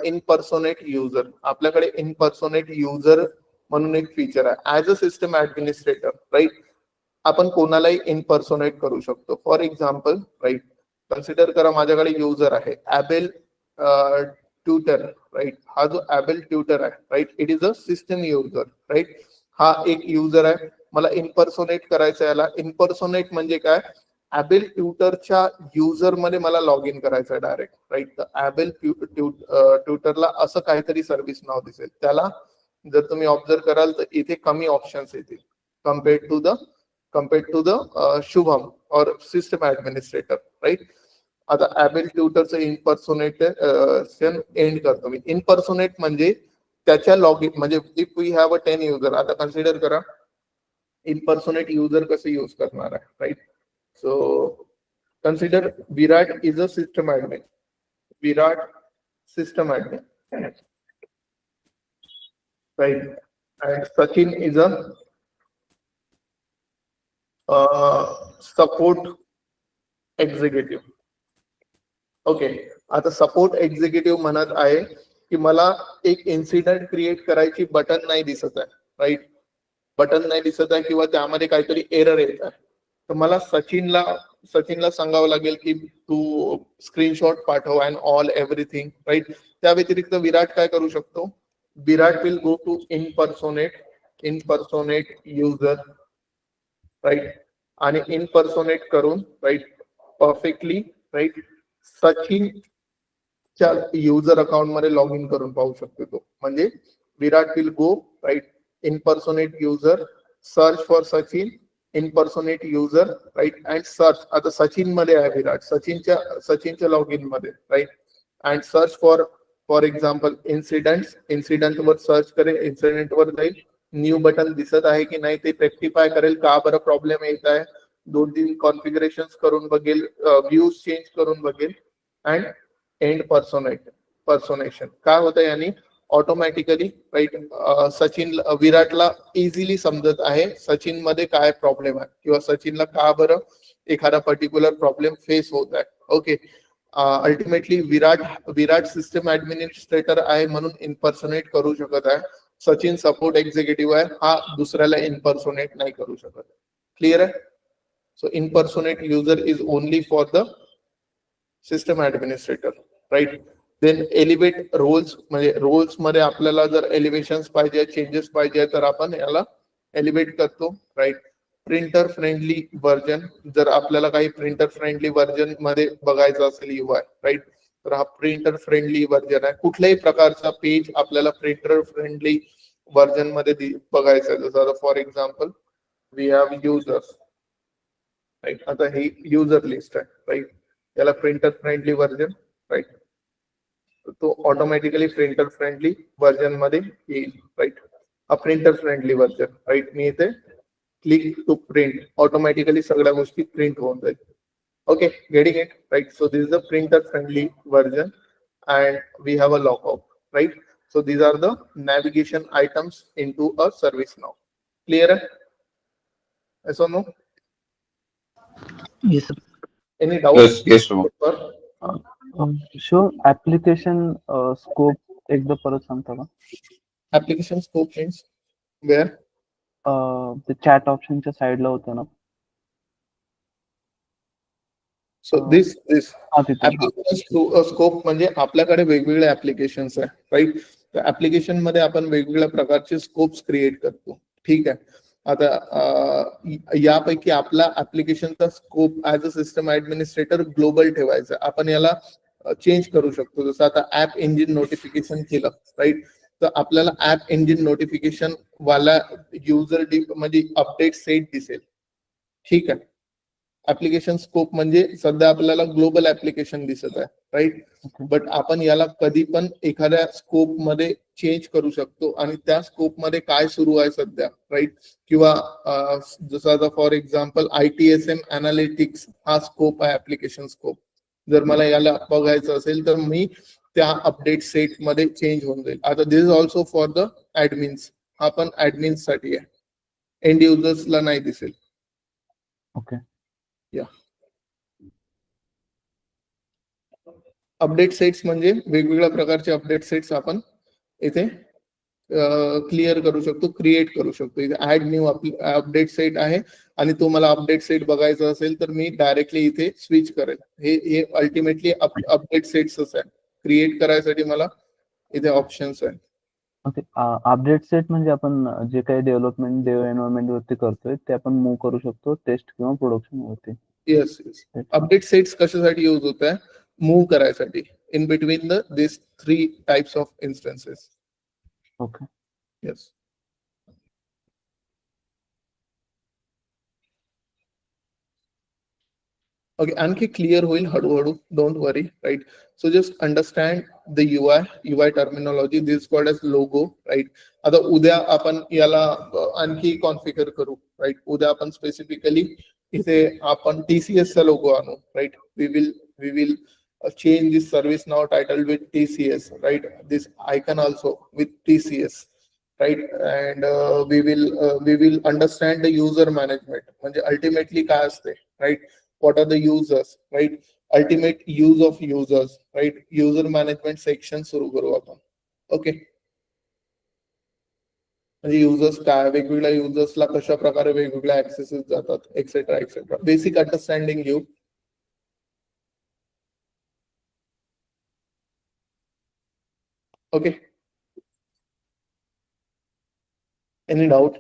impersonate user. आपल्याकडे impersonate user म्हणून एक feature आहे. As a system administrator, right, आपण कोणालाही impersonate करू शकतो. For example, right, consider करा माझ्याकडे युजर आहे ॲबेल ट्यूटर, राईट. हा जो ॲबेल ट्यूटर आहे, right, it is a system user, right. हा एक युजर आहे, मला इम्पर्सोनेट करायचं. याला इम्पर्सोनेट म्हणजे काय, ॲबेल ट्यूटरच्या युजर मध्ये मला लॉग इन करायचं आहे डायरेक्ट, राईट. तर ॲबेल ट्यूटरला असं काहीतरी सर्व्हिस नाव दिसेल, त्याला जर तुम्ही ऑब्झर्व कराल तर इथे कमी ऑप्शन्स येतील कम्पेअर्ड टू द शुभम और सिस्टम ऍडमिनिस्ट्रेटर, राईट. आता ॲबेल ट्यूटरचं इम्पर्सोनेशन एंड करतो मी. इम्पर्सोनेट म्हणजे त्याच्या लॉग इन, म्हणजे if we have a 10 user, आता कन्सिडर करा इम्पर्सोनेट युजर कसं यूज करणार आहे, right. So consider Virat is a system admin, right. And Sachin is a support executive. Okay, आता सपोर्ट एक्झिक्युटिव्ह म्हणत आहे की मला एक इन्सिडेंट क्रिएट करायची बटन नाही दिसत आहे, राईट. बटन नाही दिसत आहे किंवा त्यामध्ये काहीतरी एरर येत आहे, तर मला सचिनला सांगावं लागेल की तू स्क्रीनशॉट पाठव अँड ऑल एव्हरीथिंग, राईट. त्या व्यतिरिक्त विराट काय करू शकतो, Virat will go to impersonate user, right. आणि इम्पर्सोनेट करून, राईट, परफेक्टली, राईट, सचिनच्या युजर अकाउंट मध्ये लॉग इन करून पाहू शकतो तो. म्हणजे Virat will go, right, impersonate user, search for Sachin, impersonate user, right, and search. आता सचिन मध्ये आहे विराट, सचिनच्या लॉग इन मध्ये, right. And search for example incident वर सर्च करेल, इन्सिडेंट वर जाईल, न्यू बटन दिसत आहे की नाही ते रेक्टिफाय करेल, का बरं प्रॉब्लेम येत आहे, 2-3 कॉन्फिगरेशन करून बघेल, व्ह्यूज चेंज करून बघेल. अँड एंड पर्सोनेशन काय होतं यानी ऑटोमॅटिकली, राईट, विराटला इझिली समजत आहे सचिन मध्ये काय प्रॉब्लेम आहे किंवा सचिनला का बरं एखादा पर्टिक्युलर प्रॉब्लेम फेस होत आहे. ओके, अल्टिमेटली विराट सिस्टम ऍडमिनिस्ट्रेटर आहे म्हणून इम्पर्सोनेट करू शकत आहे. सचिन सपोर्ट एक्झिक्युटिव्ह आहे, हा दुसऱ्याला इम्पर्सोनेट नाही करू शकत. क्लिअर आहे? So impersonate user is only for the system administrator, right. Then elevate roles, म्हणजे रोल्स मध्ये आपल्याला जर एलिव्हेशन्स पाहिजे, चेंजेस पाहिजे, तर आपण याला एलिव्हेट करतो, राईट. प्रिंटर फ्रेंडली व्हर्जन, जर आपल्याला काही प्रिंटर फ्रेंडली व्हर्जन मध्ये बघायचं असेल UI, राईट, तर हा प्रिंटर फ्रेंडली व्हर्जन आहे. कुठल्याही प्रकारचा पेज आपल्याला प्रिंटर फ्रेंडली व्हर्जन मध्ये बघायचं आहे. जसं for example we have users, right. आता ही युजर लिस्ट आहे, राईट. याला प्रिंटर फ्रेंडली व्हर्जन, राईट, तो ऑटोमॅटिकली प्रिंटर फ्रेंडली व्हर्जन मध्ये येईल, राईट. हा प्रिंटर फ्रेंडली व्हर्जन, राईट. मी इथे क्लिक टू प्रिंट, ऑटोमॅटिकली सगळ्या गोष्टी प्रिंट होऊन जाईल. Okay, getting it, right? So this is the printer friendly version and we have a lockout, right? So these are the navigation items into a service now. Clear? Yes or no? Yes, sir. Any doubt? Yes, sir. Sure. Application scope एकदा परत सांगता का? Application scope means where? ते chat optionच्या साईडला होतं ना. So this हा तिथे. application scope म्हणजे आपल्याकडे वेगवेगळे ऍप्लिकेशन्स आहे, राईट. तर ऍप्लिकेशन मध्ये आपण वेगवेगळ्या प्रकारचे स्कोप्स क्रिएट करतो, ठीक आहे. आता यापैकी आपला ऍप्लिकेशनचा scope as a system administrator global ठेवायचा. आपण याला चेंज करू शकतो. जसं आता ऍप इंजिन नोटिफिकेशन केलं, राईट, तर आपल्याला ऍप इंजिन नोटिफिकेशन वाला युजर म्हणजे अपडेट सेट दिसेल, ठीक आहे. ऍप्लिकेशन स्कोप म्हणजे सध्या आपल्याला ग्लोबल ऍप्लिकेशन दिसत आहे, राईट. बट आपण याला कधी पण एखाद्या स्कोप मध्ये चेंज करू शकतो आणि त्या स्कोप मध्ये काय सुरू आहे सध्या, राईट. किंवा जसं आता फॉर एक्झाम्पल ITSM अनालिटिक्स हा स्कोप आहे, ऍप्लिकेशन स्कोप. जर मला याला बघायचं असेल तर मी त्या अपडेट सेट मध्ये चेंज होऊन जाईल. आता this is also for the ऍडमिन्स, हा पण ऍडमिन्स साठी आहे, एंड युजर्सला नाही दिसेल. ओके. अपडेट सेट्स म्हणजे वेगवेगळ्या प्रकारचे अपडेट सेट्स आपण इथे क्लिअर करू शकतो, क्रिएट करू शकतो. इथे ऍड न्यू अपडेट सेट आहे आणि तो मला अपडेट सेट बघायचा असेल तर मी डायरेक्टली इथे स्विच करेल. हे अल्टिमेटली अपडेट सेट्सच आहे. क्रिएट करायसाठी मला इथे ऑप्शन्स आहे. ओके. अपडेट सेट म्हणजे आपण जे काही डेव्हलपमेंट डेव एन्व्हायरमेंट वरती करतोय ते आपण मूव्ह करू शकतो टेस्ट किंवा प्रोडक्शन वरती. येस. अपडेट सेट्स कशासाठी यूज होत आहे? मूव्ह करायसाठी in between this 3 types of instances. Okay. Yes. Okay, आणखी क्लिअर होईल हळूहळू, don't worry, right. So just understand the UI terminology. This called as logo, right. आता उद्या आपण याला आणखी कॉन्फिगर करू, राईट. उद्या आपण स्पेसिफिकली इथे आपण TCS चा लोगो आणू, right. We will change this service now title with TCS, right? This icon also with TCS, right? And we will understand the user management. म्हणजे ultimately काय असते, right? What are the users, right? Ultimate use of users, right? User management section सुरू करू आपण. Okay. म्हणजे users काय, वेगवेगळ्या युजर्सला कशा प्रकारे वेगवेगळ्या ऍक्सेसेस जातात, एक्सेट्रा एक्सेट्रा. बेसिक अंडरस्टँडिंग घेऊ. Okay. Any doubt?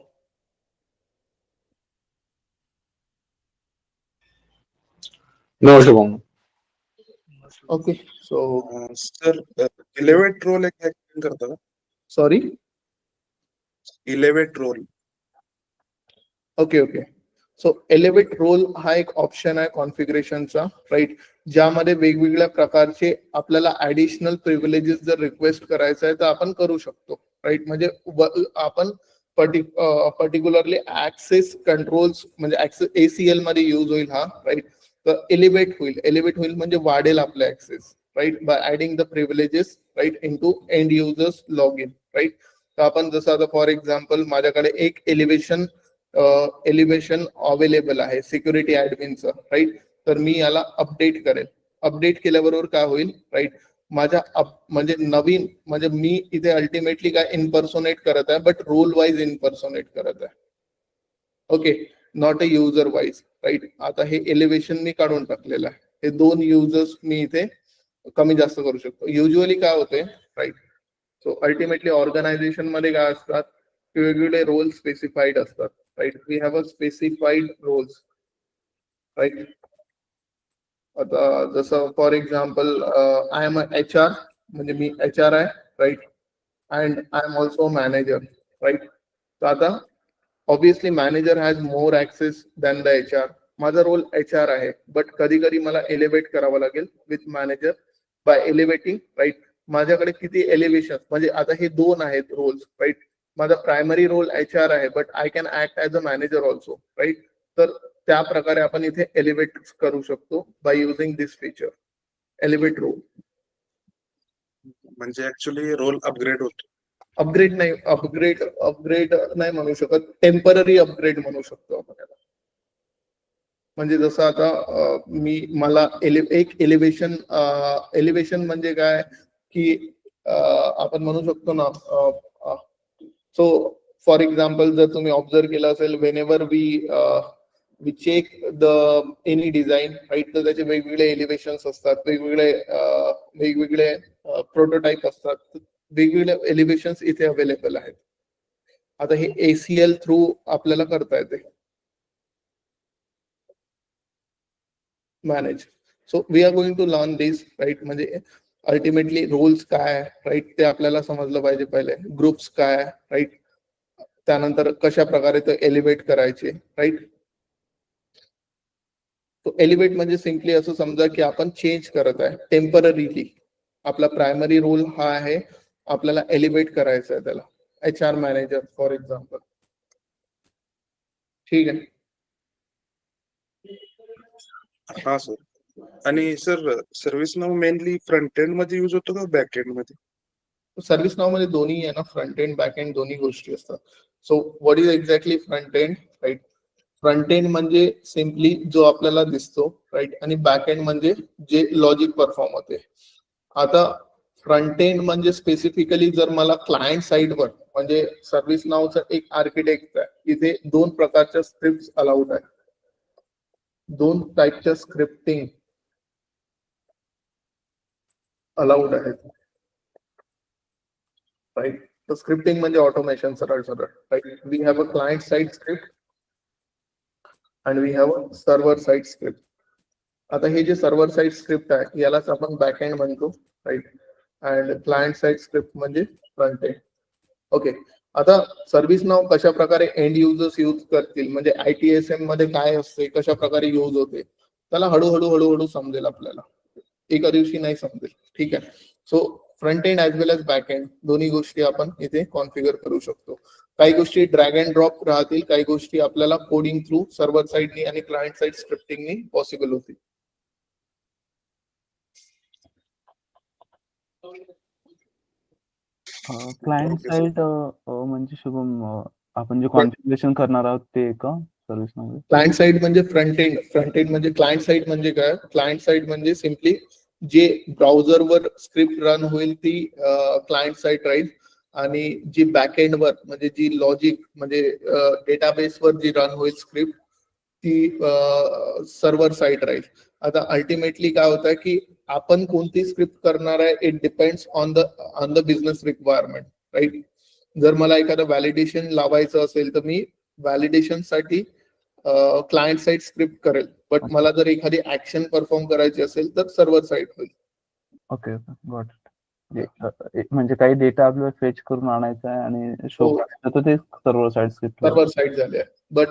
No, Shubham. Okay. So, sir, elevate role एक explain करता का? sorry. Elevate role. Okay. So elevate role हा एक ऑप्शन आहे कॉन्फिगरेशनचा, राईट. ज्यामध्ये वेगवेगळ्या प्रकारचे आपल्याला ऍडिशनल प्रिव्हिलेजेस जर रिक्वेस्ट करायचं आहे तर आपण करू शकतो, राईट. म्हणजे आपण पर्टिक्युलरली ऍक्सेस कंट्रोल्स म्हणजे ऍक्सेस ACL मध्ये यूज होईल हा, राईट. तर एलिव्हेट होईल म्हणजे वाढेल आपला access, right, by adding the privileges, right, into end users log in, right. तर आपण जसं आता फॉर एक्झाम्पल माझ्याकडे एक एलिव्हेशन अवेलेबल आहे सिक्युरिटी ऍडमिनचं, राईट. तर मी याला अपडेट करेल. अपडेट केल्याबरोबर काय होईल, राईट, म्हणजे नवीन म्हणजे मी इथे अल्टिमेटली काय इनपर्सोनेट करत आहे, बट रोल वाईज इनपर्सोनेट करत आहे. Okay, not a user wise, right. आता हे एलिव्हेशन मी काढून टाकलेलं आहे. हे 2 युजर्स मी इथे कमी जास्त करू शकतो. युजली काय होते, राईट. सो अल्टिमेटली ऑर्गनायझेशन मध्ये काय असतात, वेगवेगळे रोल स्पेसिफाईड असतात, right. We have a specified roles, right. आता जसं for example I am HR, म्हणजे मी HR आहे, right. And I am also manager, right. तर आता obviously manager has more access than the HR. माझा रोल HR आहे, बट कधी कधी मला एलिव्हेट करावं लागेल with manager by elevating, right. माझ्याकडे किती एलिव्हेशन, म्हणजे आता हे 2 आहेत रोल्स, राईट. माझा प्रायमरी रोल HR आहे, but I can act as a manager also, right. तर त्या प्रकारे आपण इथे एलिव्हेट करू शकतो by using this feature, elevate role. म्हणजे ऍक्च्युली रोल अपग्रेड होतो. अपग्रेड नाही म्हणू शकत, टेम्पररी अपग्रेड म्हणू शकतो आपण याला. म्हणजे जसं आता मला एक एलिव्हेशन म्हणजे काय की आपण म्हणू शकतो ना. सो फॉर एक्झाम्पल जर तुम्ही ऑब्झर्व केलं असेल, whenever we check the any design, right, तर त्याचे वेगवेगळे एलिव्हेशन्स असतात, वेगवेगळे प्रोटोटाईप असतात, वेगवेगळे एलिव्हेशन्स इथे अवेलेबल आहेत. आता हे ACL थ्रू आपल्याला करता येते, manage. So we are going to learn this, right. म्हणजे अल्टिमेटली रोल्स काय, राईट, ते आपल्याला समजलं पाहिजे पहिले. ग्रुप्स काय, राईट. त्यानंतर कशा प्रकारे ते एलिव्हेट करायचे, राईट. तो एलिव्हेट म्हणजे सिम्पली असं समजा की आपण चेंज करत आहे टेम्पररीली. आपला प्रायमरी रोल हा आहे, आपल्याला एलिव्हेट करायचं आहे त्याला, HR मॅनेजर फॉर एक्झाम्पल. ठीक आहे. हा सर. आणि सर सर्व्हिस नाव मेनली फ्रंट एंड मध्ये युज होतो का बॅक एंड मध्ये? सर्व्हिस नाव मध्ये दोन्ही आहे ना, फ्रंट एंड बॅक एंड दोन्ही गोष्टी असतात. So what is exactly front end, right. Front end म्हणजे सिम्पली जो आपल्याला दिसतो, राईट. आणि बॅक एंड म्हणजे जे लॉजिक परफॉर्म होते. आता फ्रंट एंड म्हणजे स्पेसिफिकली जर मला क्लायंट साइडवर, म्हणजे सर्व्हिस नावचं एक आर्किटेक्ट आहे, इथे 2 प्रकारच्या स्क्रिप्ट अलाउड आहे, 2 टाईपच्या स्क्रिप्टिंग अलाउड आहेत, राईट. तर स्क्रिप्टिंग म्हणजे ऑटोमेशन, सरळ सरळ, right. We have a client side script and we have a server side script. आता हे जे सर्व्हर साइड स्क्रिप्ट आहे यालाच आपण बॅक एंड म्हणतो, right. And client side script म्हणजे फ्रंट एंड. ओके. आता सर्व्हिस नाव कशा प्रकारे एंड युजर्स यूज करतील, म्हणजे ITSM मध्ये काय असते, कशा प्रकारे यूज होते, त्याला हळूहळू समजेल आपल्याला, एका दिवशी नाही समजेल. ठीक आहे. सो फ्रंट एंड ऍज वेल एज बॅक एंड दोन्ही गोष्टी आपण इथे कॉन्फिगर करू शकतो. काही गोष्टी ड्रॅग अँड ड्रॉप राहतील, काही गोष्टी आपल्याला कोडिंग थ्रू सर्व्हर साइडनी आणि क्लायंट साइड स्क्रिप्टिंगनी पॉसिबल होतील. Client okay sir. साइड म्हणजे शुभम, आपण जे कॉन्फिगरेशन करणार आहोत ते का सर्व्हिस मध्ये? क्लायंट साइड म्हणजे फ्रंट एंड म्हणजे क्लायंट साइड म्हणजे काय, क्लायंट साइड म्हणजे सिम्पली जे ब्राउझरवर स्क्रिप्ट रन होईल ती क्लायंट साइड राहील, आणि जी बॅकएंडवर म्हणजे जी लॉजिक म्हणजे डेटाबेसवर जी रन होईल स्क्रिप्ट ती सर्व्हर साइड राहील. आता अल्टिमेटली काय होतं की आपण कोणती स्क्रिप्ट करणार आहे, it depends on the business requirement, right. जर मला एखादं व्हॅलिडेशन लावायचं असेल तर मी व्हॅलिडेशन साठी क्लायंट साइड स्क्रिप्ट करेल, बट मला जर एखादी ऍक्शन परफॉर्म करायची असेल तर सर्व्हर साइड होईल. Okay okay, got it. म्हणजे काही डेटा आपल्याला फेच करून आणायचा आहे आणि शो हो. करायचं, तर ते server side script. Server side झाले आहे. बट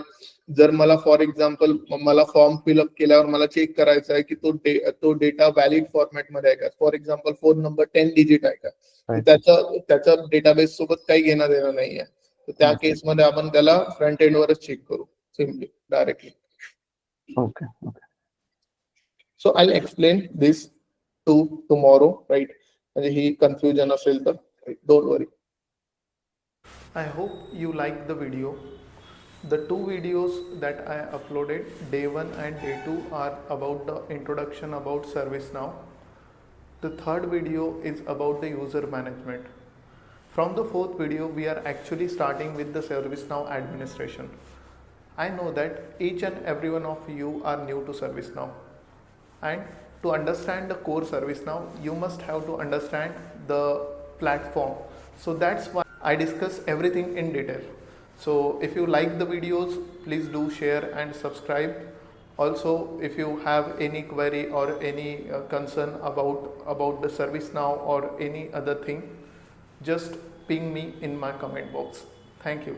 जर मला फॉर एक्झाम्पल मला फॉर्म फिलअप केल्यावर मला चेक करायचं आहे की तो डेटा व्हॅलिड फॉर्मॅट मध्ये आहे का, for example phone number 10 digit आहे का, तर त्याच्या डेटाबेस सोबत काही घेणं देणं नाहीये. तर त्या केसमध्ये आपण त्याला फ्रंट एंड वरच चेक करू, simply directly. Okay okay. So I explain this tomorrow, right. म्हणजे ही कन्फ्युजन असेल तर don't worry. I hope you liked the video. The 2 videos that I uploaded, day 1 and day 2, are about the introduction about ServiceNow. The third video is about the user management. From the fourth video, we are actually starting with the ServiceNow administration. I know that each and every one of you are new to ServiceNow, and to understand the core ServiceNow, you must have to understand the platform. So that's why I discuss everything in detail. So if you like the videos, please do share and subscribe. Also, if you have any query or any concern about the ServiceNow or any other thing, just ping me in my comment box. Thank you.